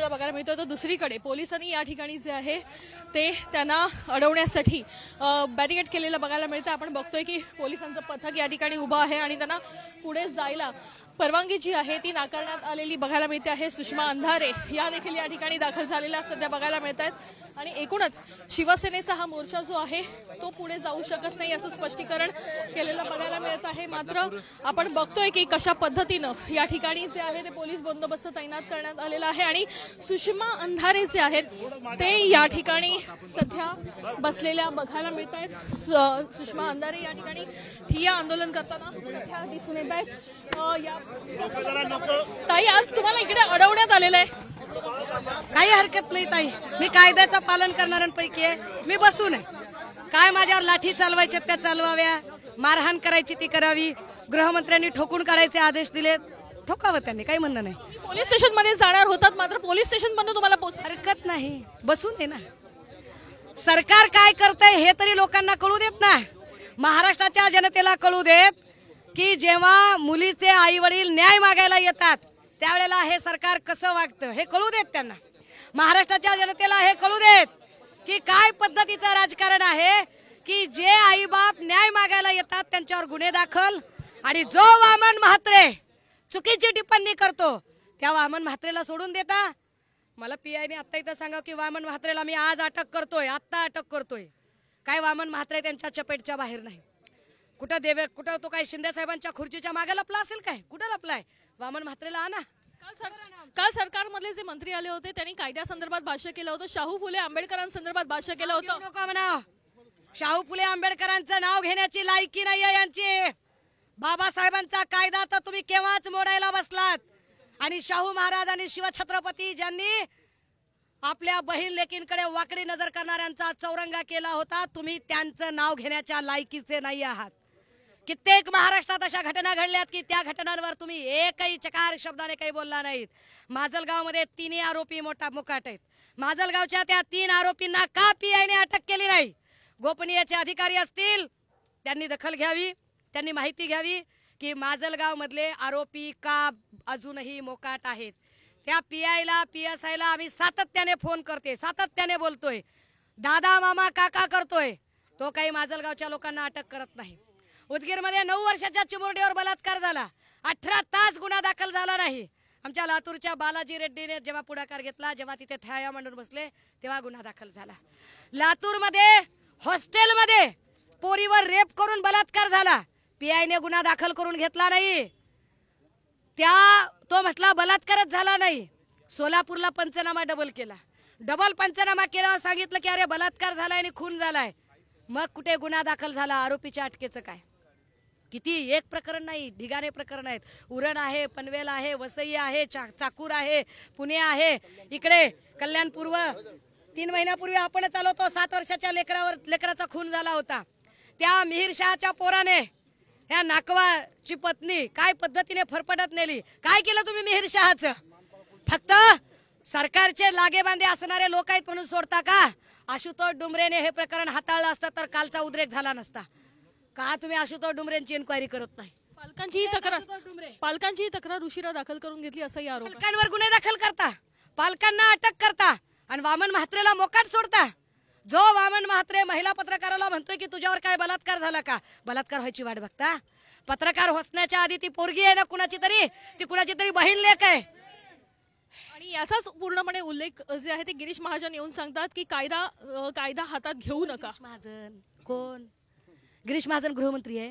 आपल्याला बघायला मिळतो। तर दुसरीकडे पोलिसांनी या ठिकाणी जे आहे ते त्यांना अडवण्यासाठी बॅरिकेड केलेलं बघायला मिळतं। आपण बघतोय की पोलिसांचं पथक या ठिकाणी उभं आहे आणि त्यांना पुढे जायला परवानगी जी आहे ती नाकारण्यात आलेली बघायला मिळते आहे। सुषमा अंधारे या देखील या ठिकाणी दाखल झालेल्या सध्या बघायला मिळत आहेत आणि एकूणच शिवसेनेचा हा मोर्चा जो आहे तो पुढे जाऊ शकत नाही असं स्पष्टीकरण केलेलं बघायला मिळत आहे। मात्र आपण बघतोय की कशा पद्धतीनं या ठिकाणी जे आहे ते पोलीस बंदोबस्त तैनात करण्यात आलेला आहे आणि सुषमा अंधारे जे आहेत ते या ठिकाणी सध्या बसलेल्या बघायला मिळत आहेत। सुषमा अंधारे या ठिकाणी ठिय्या आंदोलन करताना सध्या दिसून येत आहेत। ताई, आज तुम्हाला इकडे अडवण्यात आलेलं आहे, काही हरकत नाही ताई, मी कायद्याचं पालन करणाऱ्यांपैकी आहे, मी बसून आहे। काय माझ्यावर लाठी चालवायच्या त्या चालवाव्या, मारहाण करायची ती करावी, गृहमंत्र्यांनी ठोकून काढायचे आदेश दिले, ठोकावं त्यांनी, काही म्हणणं नाही। पोलीस स्टेशन मध्ये जाणार होतात मात्र पोलीस स्टेशन मध्ये तुम्हाला हरकत नाही, बसून आहे ना। सरकार काय करतंय हे तरी लोकांना कळू देत ना, महाराष्ट्राच्या जनतेला कळू देत की जेव्हा मुलीचे आई वडील न्याय मागायला येतात त्यावेळेला हे सरकार कसं वागतं हे कळू देत त्यांना। महाराष्ट्राच्या जनतेला हे कळू देत की काय पद्धतीचं राजकारण आहे की जे आई बाप न्याय मागायला येतात त्यांच्यावर गुन्हे दाखल आणि जो वामन म्हात्रे चुकीची टिप्पणी करतो त्या वामन म्हात्रेला सोडून देता। मला पीआयने आता इथं सांगा की वामन म्हात्रेला मी आज अटक करतोय, आत्ता अटक करतोय। काय वामन म्हात्रे त्यांच्या चपेटच्या बाहेर नाही। कुठं तो काय शिंदे साहेबांच्या खुर्चीच्या मागे लपला असेल, काय कुठं लपलाय? वामन म्हात्रेला आणा। काल सरकारमधले जे मंत्री आले होते त्यांनी कायद्यासंदर्भात भाष्य केलं होतं, शाहू फुले आंबेडकरांसंदर्भात भाष्य केलं होतं। नको म्हणा, शाहू फुले आंबेडकरांचं नाव घेण्याची लायकी नाहीये यांची। बाबासाहेबांचा कायदा तर तुम्ही केव्हाच मोडायला बसलात आणि शाहू महाराज आणि शिवछत्रपती ज्यांनी आपल्या बहीण लेकींकडे वाकडी नजर करणाऱ्यांचा चौरंगा केला होता, तुम्ही त्यांचं नाव घेण्याच्या लायकीचे नाही आहात। कित्येक महाराष्ट्रात अशा घटना घडल्यात की त्या घटनांवर तुम्ही एकही चकार शब्दाने काही बोलला नाहीत। माजलगावमध्ये 3 आरोपी मोकाट आहेत। माजलगावच्या त्या 3 आरोपींना का पीआयने अटक केली नाही? गोपनीयचे अधिकारी असतील त्यांनी दखल घ्यावी, त्यांनी माहिती घ्यावी की माजलगाव मधले आरोपी का अजूनही मोकाट आहेत। त्या पीआयला पीएसआयला आम्ही सातत्याने फोन करते, सातत्याने बोलतोय, दादा मामा काका करतोय, तो काही माजलगावच्या लोकांना अटक करत नाही। उदगीरमध्ये 9 वर्षाच्या चिमुरडीवर बलात्कार झाला, 18 तास गुन्हा दाखल झाला नाही। आमच्या लातूरच्या बालाजी रेड्डीने जेव्हा पुढाकार घेतला, जेव्हा तिथे थाया मांडून बसले तेव्हा गुन्हा दाखल झाला। लातूरमध्ये हॉस्टेलमध्ये पोरीवर रेप करून बलात्कार झाला, पीआयने गुन्हा दाखल करून घेतला नाही, तो म्हटला बलात्कारच झाला नाही। सोलापूरला पंचनामा डबल पंचनामा केला, सांगितलं की अरे बलात्कार झालाय आणि खून झालाय, मग कुठे गुन्हा दाखल झाला? आरोपीच्या अटकेचं काय? किती एक प्रकरण नाही, ढिगाणे प्रकरण आहेत। उरण आहे, पनवेल आहे, वसई आहे, चाकूर आहे, पुणे आहे, इकडे कल्याण पूर्व 3 महिन्यापूर्वी आपणच आलो तो 7 वर्षाच्या लेकराचा खून झाला होता। त्या मिहिर शहाच्या पोराने ह्या नाकवाची पत्नी काय पद्धतीने फरफटत नेली। काय केलं तुम्ही मिहिर शहाचं? फक्त सरकारचे लागेबांधे असणारे लोक आहेत म्हणून सोडता का? आशुतोष डुमरेने हे प्रकरण हाताळलं असतं तर कालचा उद्रेक झाला नसता। का तुम्ही आशुतोष डुमरेंची इन्क्वायरी करत नाही? पालकांची तक्रार उशिरा दाखल करून घेतली असाही आरोप। पालकांवर गुन्हे दाखल करता, पालकांना अटक करता आणि वामन म्हात्रेला मोकाट सोडता। जो वामन म्हात्रे महिला पत्रकाराला म्हणतोय की तुझ्यावर काय बलात्कार झाला का? बलात्कार व्हायची वाट बघता? पत्रकार होण्याच्या आधी ती पोरगी आहे ना कुणाची तरी बहीण लेक आहे। आणि याचाच पूर्णपणे उल्लेख जे आहे ते गिरीश महाजन येऊन सांगतात की कायदा हातात घेऊ नका। महाजन कोण? गिरीश महाजन गृहमंत्री आहे,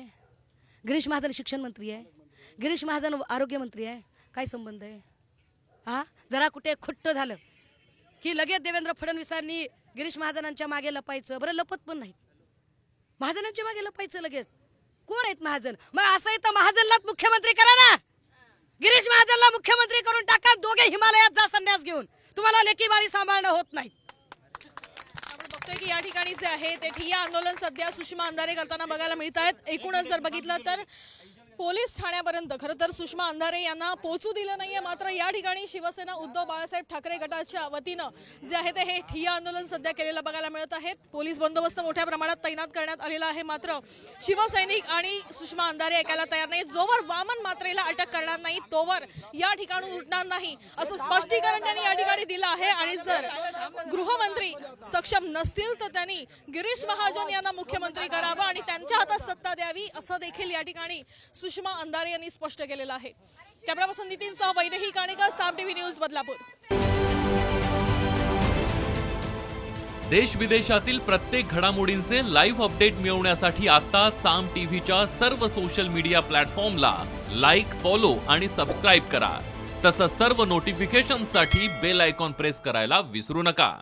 गिरीश महाजन शिक्षण मंत्री आहे, गिरीश महाजन आरोग्य मंत्री आहे, काय संबंध आहे? हा, जरा कुठे खुट्ट झालं की लगेच देवेंद्र फडणवीसांनी गिरीश महाजनांच्या मागे लपायचं। बरं, लपत पण नाहीत, महाजनांच्या मागे लपायचं लगेच। कोण आहेत महाजन? मग असं तर महाजनलाच मुख्यमंत्री करा ना, गिरीश महाजनला मुख्यमंत्री करून टाका, दोघे हिमालयात जा संन्यास घेऊन, तुम्हाला लेकी बाळी सांभाळणं होत नाही। आपण बघतोय की या ठिकाणी जे आहे ते ठिय्या आंदोलन सध्या सुषमा अंधारे करताना बघायला मिळत आहेत। एकूणच जर बघितलं तर पोलीस ठाण्यापर्यंत खरं तर सुषमा अंधारे यांना पोहोचू दिलं नाहीये. मात्र या ठिकाणी शिवसेना उद्धव बाळासाहेब ठाकरे गटाच्या वतीनं जे आहे ते हे ठिय्या आंदोलन सध्या केलेलं बघायला मिळत आहे. पोलीस बंदोबस्त मोठ्या प्रमाणात तैनात करण्यात आलेला आहे. मात्र शिवसैनिक आणि सुषमा अंधारे ऐकायला तयार नाही. जोवर वामन मात्रेला अटक करणार नाही तोवर या ठिकाणी उठणार नाही असं स्पष्टीकरण त्यांनी या ठिकाणी दिलं आहे. आणि जर गृहमंत्री सक्षम नसतील तर त्यांनी गिरीश महाजन यांना मुख्यमंत्री करावं आणि त्यांच्या हातात सत्ता द्यावी असं देखील या ठिकाणी सुषमा अंधारे यांनी स्पष्ट केलेलं आहे. कॅमेरा पर्सन नितीनसह वैदेही काणेकर, साम टीव्ही न्यूज, बदलापूर. देश विदेशातील प्रत्येक घडामोडींचे लाईव्ह अपडेट मिळवण्यासाठी आता साम टीव्हीच्या सर्व सोशल मीडिया प्लॅटफॉर्मला लाईक, फॉलो आणि सबस्क्राईब करा. तसंच सर्व नोटिफिकेशनसाठी बेल आयकॉन प्रेस करायला विसरू नका.